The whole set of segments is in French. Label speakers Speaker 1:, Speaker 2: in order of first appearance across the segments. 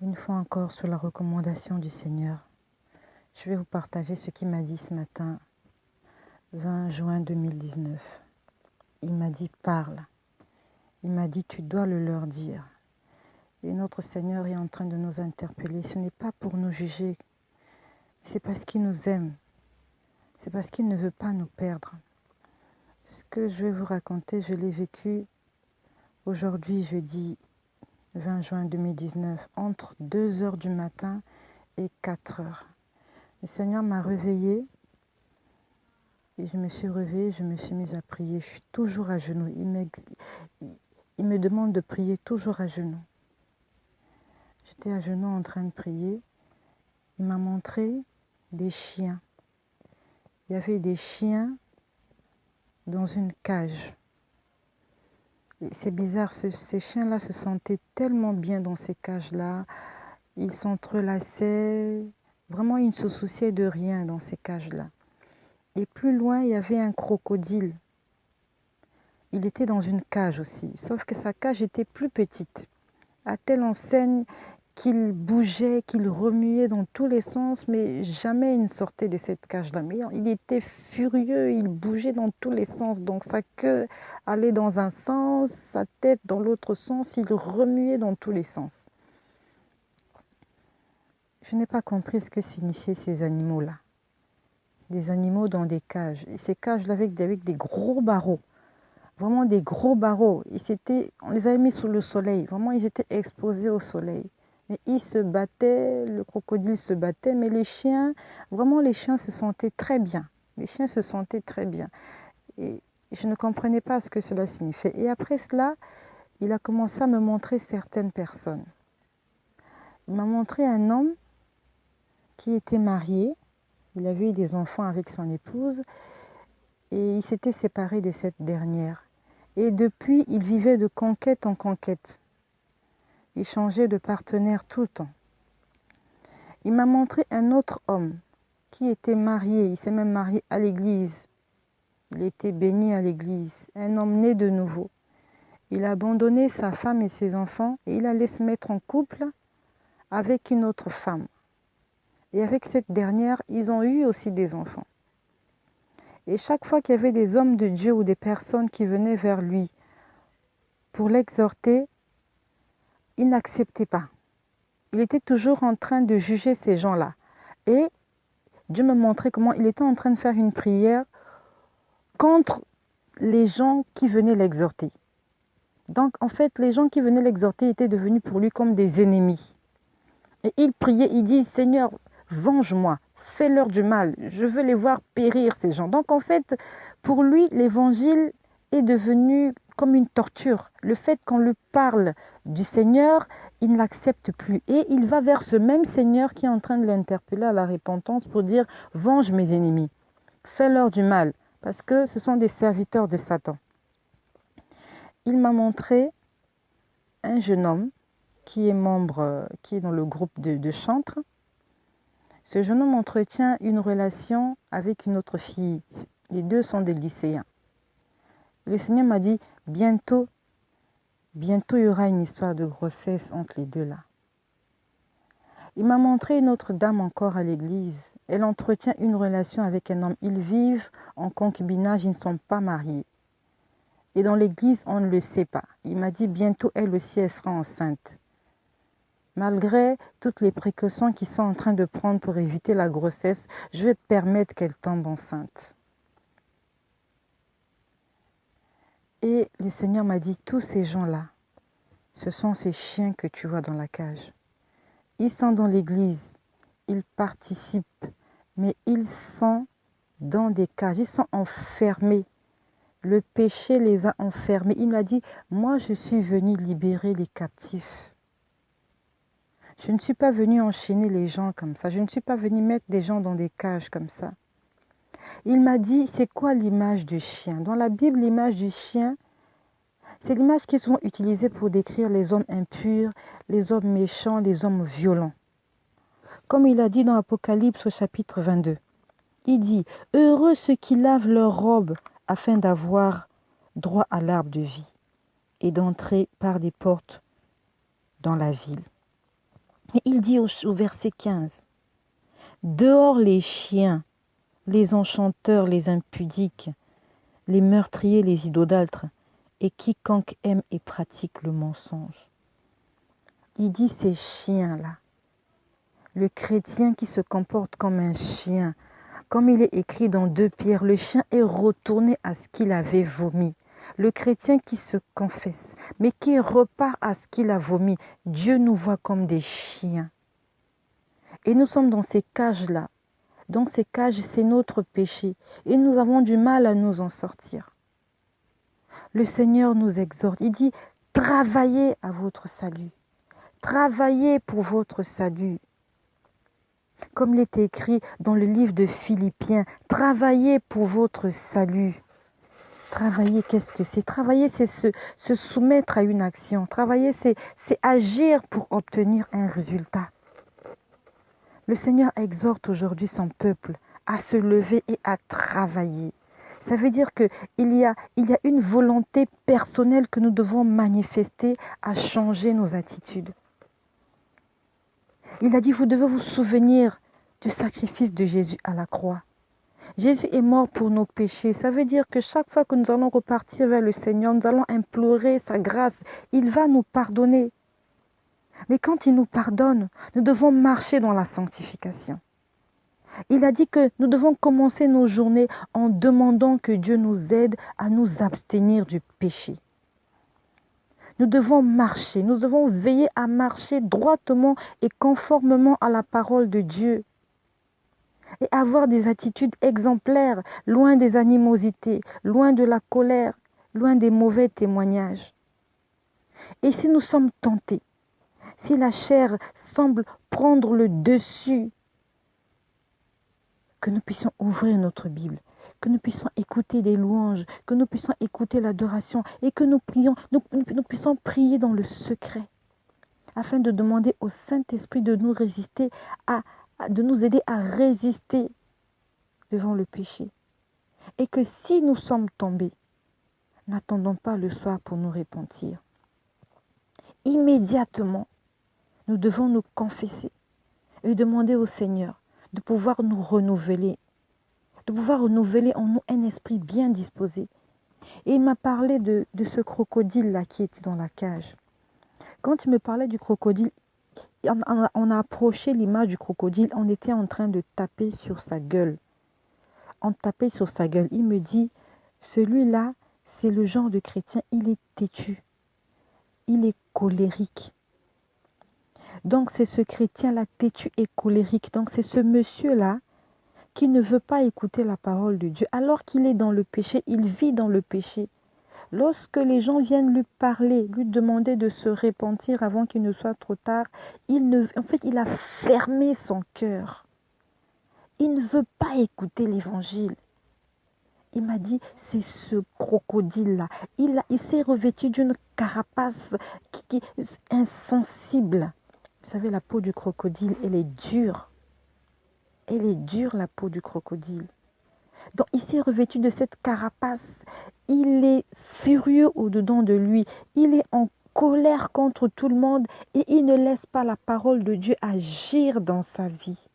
Speaker 1: Une fois encore, sous la recommandation du Seigneur, je vais vous partager ce qu'il m'a dit ce matin, 20 juin 2019. Il m'a dit, parle. Il m'a dit, tu dois le leur dire. Et notre Seigneur est en train de nous interpeller. Ce n'est pas pour nous juger, c'est parce qu'il nous aime. C'est parce qu'il ne veut pas nous perdre. Ce que je vais vous raconter, je l'ai vécu aujourd'hui, jeudi 20 juin 2019, entre 2 heures du matin et 4 heures. Le Seigneur m'a réveillée et je me suis réveillée, je me suis mise à prier. Je suis toujours à genoux. Il me demande de prier toujours à genoux. J'étais à genoux en train de prier. Il m'a montré des chiens. Il y avait des chiens dans une cage. C'est bizarre, ces chiens-là se sentaient tellement bien dans ces cages-là. Ils s'entrelaçaient. Vraiment, ils ne se souciaient de rien dans ces cages-là. Et plus loin, il y avait un crocodile. Il était dans une cage aussi, sauf que sa cage était plus petite, à telle enseigne qu'il bougeait, qu'il remuait dans tous les sens, mais jamais il ne sortait de cette cage-là. Mais il était furieux, il bougeait dans tous les sens, donc sa queue allait dans un sens, sa tête dans l'autre sens, il remuait dans tous les sens. Je n'ai pas compris ce que signifiaient ces animaux-là. Des animaux dans des cages. Et ces cages-là avec des gros barreaux. Vraiment des gros barreaux. On les avait mis sous le soleil. Vraiment, ils étaient exposés au soleil. Mais ils se battaient, le crocodile se battait, mais les chiens se sentaient très bien. Les chiens se sentaient très bien. Et je ne comprenais pas ce que cela signifiait. Et après cela, il a commencé à me montrer certaines personnes. Il m'a montré un homme qui était marié. Il avait eu des enfants avec son épouse et il s'était séparé de cette dernière. Et depuis, il vivait de conquête en conquête. Il changeait de partenaire tout le temps. Il m'a montré un autre homme qui était marié. Il s'est même marié à l'église. Il était béni à l'église. Un homme né de nouveau. Il a abandonné sa femme et ses enfants et il allait se mettre en couple avec une autre femme. Et avec cette dernière, ils ont eu aussi des enfants. Et chaque fois qu'il y avait des hommes de Dieu ou des personnes qui venaient vers lui pour l'exhorter, il n'acceptait pas. Il était toujours en train de juger ces gens-là. Et Dieu me montrait comment il était en train de faire une prière contre les gens qui venaient l'exhorter. Donc, en fait, les gens qui venaient l'exhorter étaient devenus pour lui comme des ennemis. Et il priait, il dit, Seigneur, venge-moi, fais-leur du mal, je veux les voir périr, ces gens. Donc, en fait, pour lui, l'évangile est devenu comme une torture. Le fait qu'on lui parle du Seigneur, il ne l'accepte plus. Et il va vers ce même Seigneur qui est en train de l'interpeller à la repentance pour dire, venge mes ennemis, fais-leur du mal, parce que ce sont des serviteurs de Satan. Il m'a montré un jeune homme qui est membre, qui est dans le groupe de chantres. Ce jeune homme entretient une relation avec une autre fille. Les deux sont des lycéens. Le Seigneur m'a dit, bientôt il y aura une histoire de grossesse entre les deux là. Il m'a montré une autre dame encore à l'église. Elle entretient une relation avec un homme. Ils vivent en concubinage, ils ne sont pas mariés. Et dans l'église, on ne le sait pas. Il m'a dit, bientôt elle aussi, elle sera enceinte. Malgré toutes les précautions qu'ils sont en train de prendre pour éviter la grossesse, je vais permettre qu'elle tombe enceinte. Et le Seigneur m'a dit, tous ces gens-là, ce sont ces chiens que tu vois dans la cage. Ils sont dans l'église, ils participent, mais ils sont dans des cages, ils sont enfermés. Le péché les a enfermés. Il m'a dit, moi je suis venu libérer les captifs. Je ne suis pas venu enchaîner les gens comme ça. Je ne suis pas venu mettre des gens dans des cages comme ça. Il m'a dit, c'est quoi l'image du chien? Dans la Bible, l'image du chien, c'est l'image qui est souvent utilisée pour décrire les hommes impurs, les hommes méchants, les hommes violents. Comme il a dit dans Apocalypse au chapitre 22. Il dit, heureux ceux qui lavent leurs robes afin d'avoir droit à l'arbre de vie et d'entrer par des portes dans la ville. Mais il dit au verset 15, dehors les chiens, les enchanteurs, les impudiques, les meurtriers, les idolâtres, et quiconque aime et pratique le mensonge. Il dit ces chiens-là, le chrétien qui se comporte comme un chien, comme il est écrit dans 2 Pierre, le chien est retourné à ce qu'il avait vomi. Le chrétien qui se confesse, mais qui repart à ce qu'il a vomi, Dieu nous voit comme des chiens. Et nous sommes dans ces cages-là. Dans ces cages, c'est notre péché. Et nous avons du mal à nous en sortir. Le Seigneur nous exhorte. Il dit, travaillez à votre salut. Travaillez pour votre salut. Comme il est écrit dans le livre de Philippiens, travaillez pour votre salut. Travailler, qu'est-ce que c'est? Travailler, c'est se soumettre à une action. Travailler, c'est agir pour obtenir un résultat. Le Seigneur exhorte aujourd'hui son peuple à se lever et à travailler. Ça veut dire qu'il y a une volonté personnelle que nous devons manifester à changer nos attitudes. Il a dit, vous devez vous souvenir du sacrifice de Jésus à la croix. Jésus est mort pour nos péchés. Ça veut dire que chaque fois que nous allons repartir vers le Seigneur, nous allons implorer sa grâce. Il va nous pardonner. Mais quand il nous pardonne, nous devons marcher dans la sanctification. Il a dit que nous devons commencer nos journées en demandant que Dieu nous aide à nous abstenir du péché. Nous devons marcher, nous devons veiller à marcher droitement et conformément à la parole de Dieu. Et avoir des attitudes exemplaires, loin des animosités, loin de la colère, loin des mauvais témoignages. Et si nous sommes tentés, si la chair semble prendre le dessus, que nous puissions ouvrir notre Bible, que nous puissions écouter des louanges, que nous puissions écouter l'adoration et que nous puissions prier dans le secret, afin de demander au Saint-Esprit de nous de nous aider à résister devant le péché. Et que si nous sommes tombés, n'attendons pas le soir pour nous repentir. Immédiatement, nous devons nous confesser et demander au Seigneur de pouvoir nous renouveler, de pouvoir renouveler en nous un esprit bien disposé. Et il m'a parlé de ce crocodile-là qui était dans la cage. Quand il me parlait du crocodile, on a approché l'image du crocodile, on était en train de taper sur sa gueule. On tapait sur sa gueule. Il me dit, celui-là, c'est le genre de chrétien, il est têtu, il est colérique. Donc c'est ce chrétien-là têtu et colérique. Donc c'est ce monsieur-là qui ne veut pas écouter la parole de Dieu. Alors qu'il est dans le péché, il vit dans le péché. Lorsque les gens viennent lui parler, lui demander de se repentir avant qu'il ne soit trop tard, il a fermé son cœur. Il ne veut pas écouter l'évangile. Il m'a dit, c'est ce crocodile-là. Il s'est revêtu d'une carapace qui est insensible. Vous savez, la peau du crocodile, elle est dure. Elle est dure, la peau du crocodile. Donc, il s'est revêtu de cette carapace. Il est furieux au-dedans de lui. Il est en colère contre tout le monde et il ne laisse pas la parole de Dieu agir dans sa vie.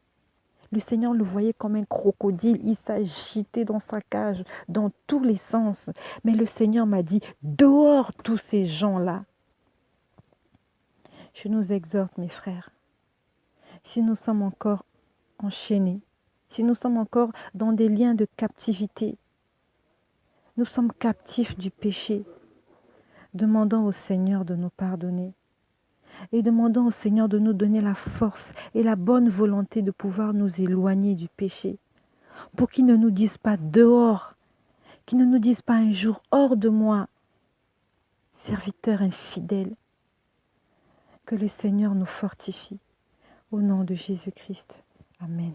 Speaker 1: Le Seigneur le voyait comme un crocodile. Il s'agitait dans sa cage, dans tous les sens. Mais le Seigneur m'a dit, dehors tous ces gens-là. Je nous exhorte, mes frères, si nous sommes encore enchaînés, si nous sommes encore dans des liens de captivité, nous sommes captifs du péché, demandons au Seigneur de nous pardonner et demandons au Seigneur de nous donner la force et la bonne volonté de pouvoir nous éloigner du péché, pour qu'il ne nous dise pas dehors, qu'il ne nous dise pas un jour hors de moi, serviteur infidèle. Que le Seigneur nous fortifie. Au nom de Jésus-Christ. Amen.